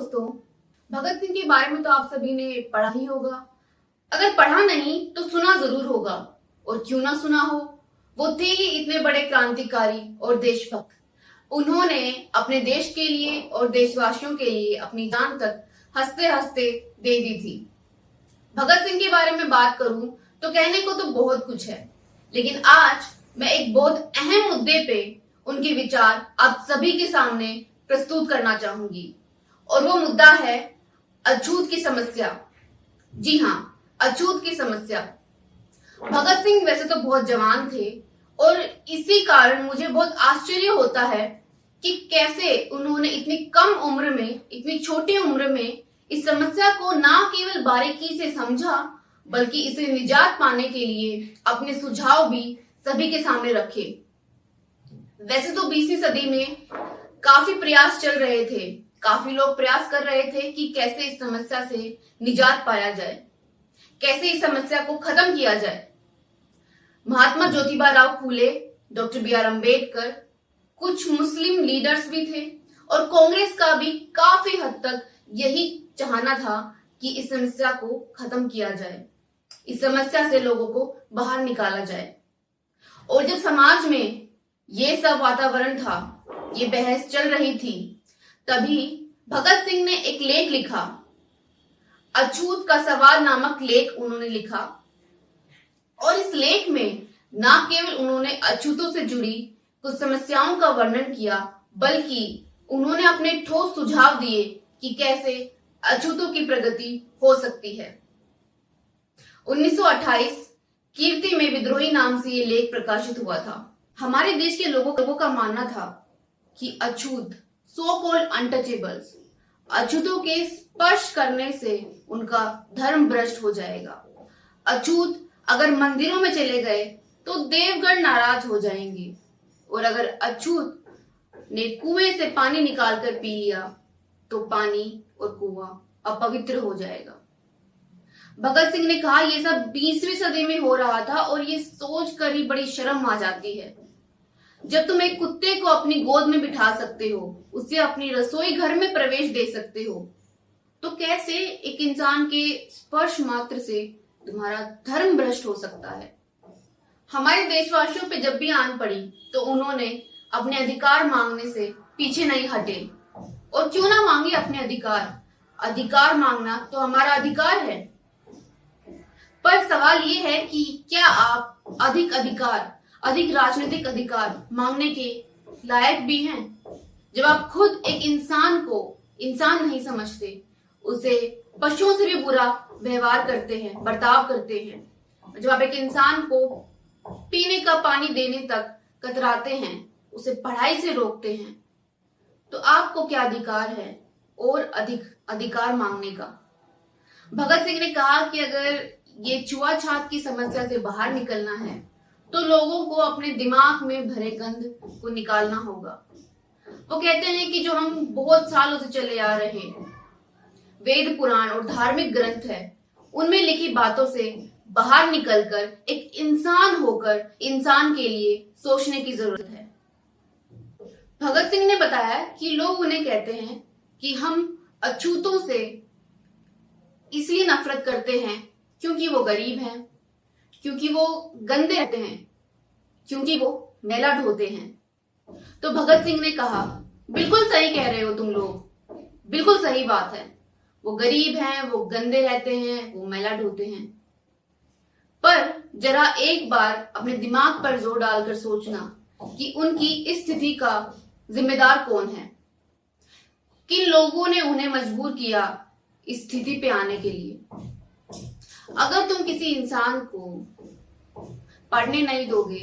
दोस्तों, भगत सिंह के बारे में तो आप सभी ने पढ़ा ही होगा। अगर पढ़ा नहीं तो सुना जरूर होगा, और क्यों ना सुना हो। वो थे ही इतने बड़े क्रांतिकारी और देशभक्त। उन्होंने अपने देश के लिए और देशवासियों के लिए अपनी जान तक हंसते हंसते दे दी थी। भगत सिंह के बारे में बात करूं तो कहने को तो बहुत कुछ है, लेकिन आज मैं एक बहुत अहम मुद्दे पे उनके विचार आप सभी के सामने प्रस्तुत करना चाहूंगी, और वो मुद्दा है अछूत की समस्या। जी हाँ, अछूत की समस्या। भगत सिंह वैसे तो बहुत जवान थे, और इसी कारण मुझे बहुत आश्चर्य होता है कि कैसे उन्होंने इतनी कम उम्र में, इतनी छोटी उम्र में इस समस्या को ना केवल बारीकी से समझा, बल्कि इसे निजात पाने के लिए अपने सुझाव भी सभी के सामने रखे। वैसे तो 20वीं सदी में काफी प्रयास चल रहे थे, काफी लोग प्रयास कर रहे थे कि कैसे इस समस्या से निजात पाया जाए, कैसे इस समस्या को खत्म किया जाए। महात्मा ज्योतिबा राव फूले, डॉक्टर बी आर अम्बेडकर, कुछ मुस्लिम लीडर्स भी थे, और कांग्रेस का भी काफी हद तक यही चाहना था कि इस समस्या को खत्म किया जाए, इस समस्या से लोगों को बाहर निकाला जाए। और जब समाज में ये सब वातावरण था, ये बहस चल रही थी, तभी भगत सिंह ने एक लेख लिखा। अछूत का सवाल नामक लेख उन्होंने लिखा, और इस लेख में न केवल उन्होंने अछूतों से जुड़ी कुछ समस्याओं का वर्णन किया, बल्कि उन्होंने अपने ठोस सुझाव दिए कि कैसे अछूतों की प्रगति हो सकती है। 1928 कीर्ति में विद्रोही नाम से ये लेख प्रकाशित हुआ था। हमारे देश के लोगों का मानना था कि अछूत, सो कॉल्ड अनटचेबल्स, अछूतों के स्पर्श करने से उनका धर्म भ्रष्ट हो जाएगा। अछूत अगर मंदिरों में चले गए तो देवगण नाराज हो जाएंगे, और अगर अछूत ने कुएं से पानी निकालकर पी लिया तो पानी और कुआं अपवित्र हो जाएगा। भगत सिंह ने कहा यह सब 20वीं सदी में हो रहा था, और ये सोच कर ही बड़ी शर्म आ जाती है। जब तुम एक कुत्ते को अपनी गोद में बिठा सकते हो, उसे अपनी रसोई घर में प्रवेश दे सकते हो, तो कैसे एक इंसान के स्पर्श मात्र से तुम्हारा धर्म भ्रष्ट हो सकता है। हमारे देशवासियों पे जब भी आन पड़ी तो उन्होंने अपने अधिकार मांगने से पीछे नहीं हटे। और क्यों ना मांगे अपने अधिकार, अधिकार मांगना तो हमारा अधिकार है। पर सवाल ये है कि क्या आप अधिक अधिकार, अधिक राजनीतिक अधिकार मांगने के लायक भी हैं? जब आप खुद एक इंसान को इंसान नहीं समझते, उसे पशुओं से भी बुरा व्यवहार करते हैं, बर्ताव करते हैं, जब आप एक इंसान को पीने का पानी देने तक कतराते हैं, उसे पढ़ाई से रोकते हैं, तो आपको क्या अधिकार है और अधिक अधिकार मांगने का? भगत सिंह ने कहा कि अगर ये छुआछात की समस्या से बाहर निकलना है तो लोगों को अपने दिमाग में भरे गंध को निकालना होगा। वो कहते हैं कि जो हम बहुत सालों से चले आ रहे वेद पुराण और धार्मिक ग्रंथ है, उनमें लिखी बातों से बाहर निकलकर एक इंसान होकर इंसान के लिए सोचने की जरूरत है। भगत सिंह ने बताया कि लोग उन्हें कहते हैं कि हम अछूतों से इसलिए नफरत करते हैं क्योंकि वो गरीब हैं, क्योंकि वो गंदे रहते हैं, क्योंकि वो मैला ढोते हैं। तो भगत सिंह ने कहा, बिल्कुल सही कह रहे हो तुम लोग, बिल्कुल सही बात है। वो गरीब हैं, वो गंदे रहते हैं, वो मैला ढोते हैं। पर जरा एक बार अपने दिमाग पर जोर डालकर सोचना कि उनकी इस स्थिति का जिम्मेदार कौन है? किन लोगों ने उन्हें मजबूर किया इस स्थिति पे आने के लिए? अगर तुम किसी इंसान को पढ़ने नहीं दोगे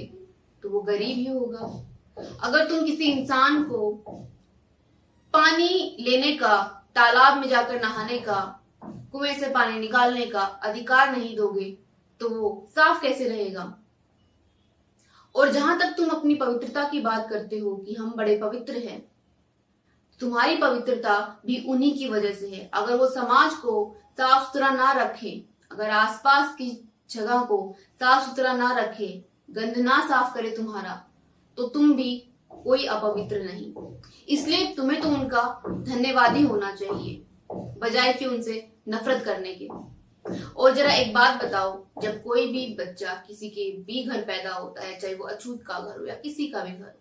तो वो गरीब ही होगा। अगर तुम किसी इंसान को पानी लेने का, तालाब में जाकर नहाने का, कुएं से पानी निकालने का अधिकार नहीं दोगे तो वो साफ कैसे रहेगा? और जहां तक तुम अपनी पवित्रता की बात करते हो कि हम बड़े पवित्र हैं, तुम्हारी पवित्रता भी उन्हीं की वजह से है। अगर वो समाज को साफ सुथरा ना रखे, अगर आसपास की जगह को साफ सुथरा ना रखे, गंद ना साफ करे तुम्हारा, तो तुम भी कोई अपवित्र नहीं। इसलिए तुम्हें तो उनका धन्यवादी होना चाहिए। बजाय कि उनसे नफरत करने के। और जरा एक बात बताओ, जब कोई भी बच्चा किसी के भी घर पैदा होता है, चाहे वो अछूत का घर हो या किसी का भी घर हो,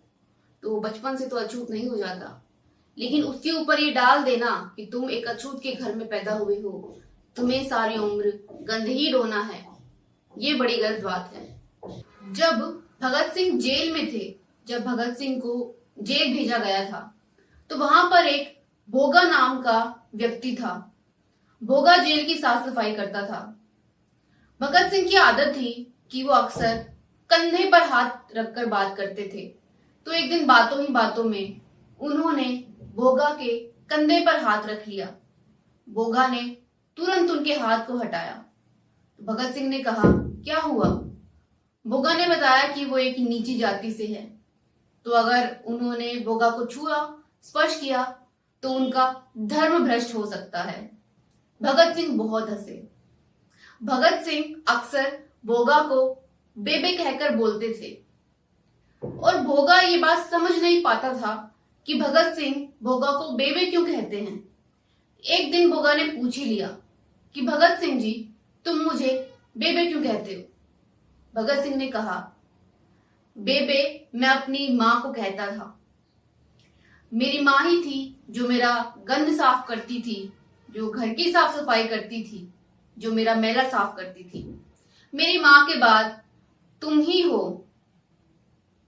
तो वो बचपन से तो अछूत नहीं हो जाता, लेकिन उसके ऊपर ये डाल देना कि तुम एक अछूत के घर में पैदा हुए हो, तुम्हें सारी उम्र गंद ही ढोना है, ये बड़ी गलत बात है। जब भगत सिंह जेल में थे, जब भगत सिंह को जेल भेजा गया था, तो वहां पर एक भोगा नाम का व्यक्ति था। भोगा जेल की साफ सफाई करता था। भगत सिंह की आदत थी कि वो अक्सर कंधे पर हाथ रखकर बात करते थे। तो एक दिन बातों ही बातों में उन्होंने भोगा के कंधे पर हाथ रख लिया। भोगा ने तुरंत उनके हाथ को हटाया। भगत सिंह ने कहा, क्या हुआ? भोगा ने बताया कि वो एक नीची जाति से है, तो अगर उन्होंने भोगा को छुआ, स्पर्श किया, तो उनका धर्म भ्रष्ट हो सकता है। भगत सिंह बहुत हंसे। भगत सिंह अक्सर भोगा को बेबे कहकर बोलते थे और भोगा ये बात समझ नहीं पाता था कि भगत सिंह भोगा को बेबे क्यों कहते हैं। एक दिन भोगा ने पूछ ही लिया कि भगत सिंह जी, तुम मुझे बेबे क्यों कहते हो? भगत सिंह ने कहा, बेबे मैं अपनी माँ को कहता था। मेरी माँ ही थी जो मेरा गंद साफ करती थी, जो घर की साफ सफाई करती थी, जो मेरा मैला साफ करती थी। मेरी माँ के बाद तुम ही हो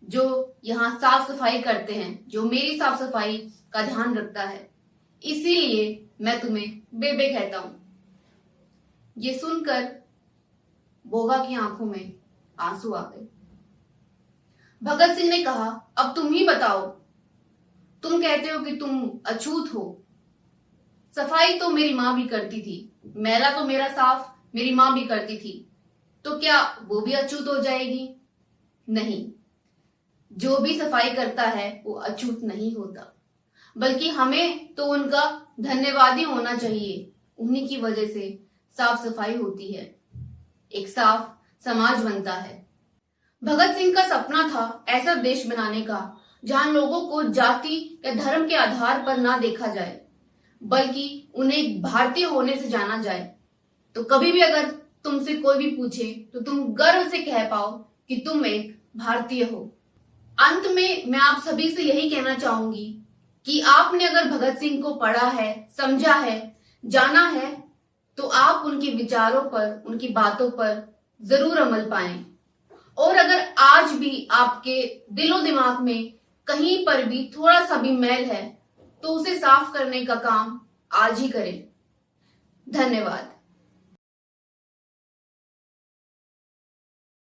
जो यहाँ साफ सफाई करते हैं, जो मेरी साफ सफाई का ध्यान रखता है, इसीलिए मैं तुम्हें बेबे कहता हूं। ये सुनकर भोगा की आंखों में आंसू आ गए। भगत सिंह ने कहा, अब तुम ही बताओ, तुम कहते हो कि तुम अछूत हो, सफाई तो मेरी माँ भी करती थी, मैला तो मेरा साफ मेरी माँ भी करती थी, तो क्या वो भी अछूत हो जाएगी? नहीं, जो भी सफाई करता है वो अछूत नहीं होता, बल्कि हमें तो उनका धन्यवादी होना चाहिए। उन्हीं की वजह से साफ सफाई होती है, एक साफ समाज बनता है। भगत सिंह का सपना था ऐसा देश बनाने का जहां लोगों को जाति या धर्म के आधार पर ना देखा जाए, बल्कि उन्हें एक भारतीय होने से जाना जाए। तो कभी भी अगर तुमसे कोई भी पूछे तो तुम गर्व से कह पाओ कि तुम एक भारतीय हो। अंत में मैं आप सभी से यही कहना चाहूंगी कि आपने अगर भगत सिंह को पढ़ा है, समझा है, जाना है, तो आप उनके विचारों पर, उनकी बातों पर जरूर अमल पाएं। और अगर आज भी आपके दिलो दिमाग में कहीं पर भी थोड़ा सा भी मैल है, तो उसे साफ करने का काम आज ही करें। धन्यवाद।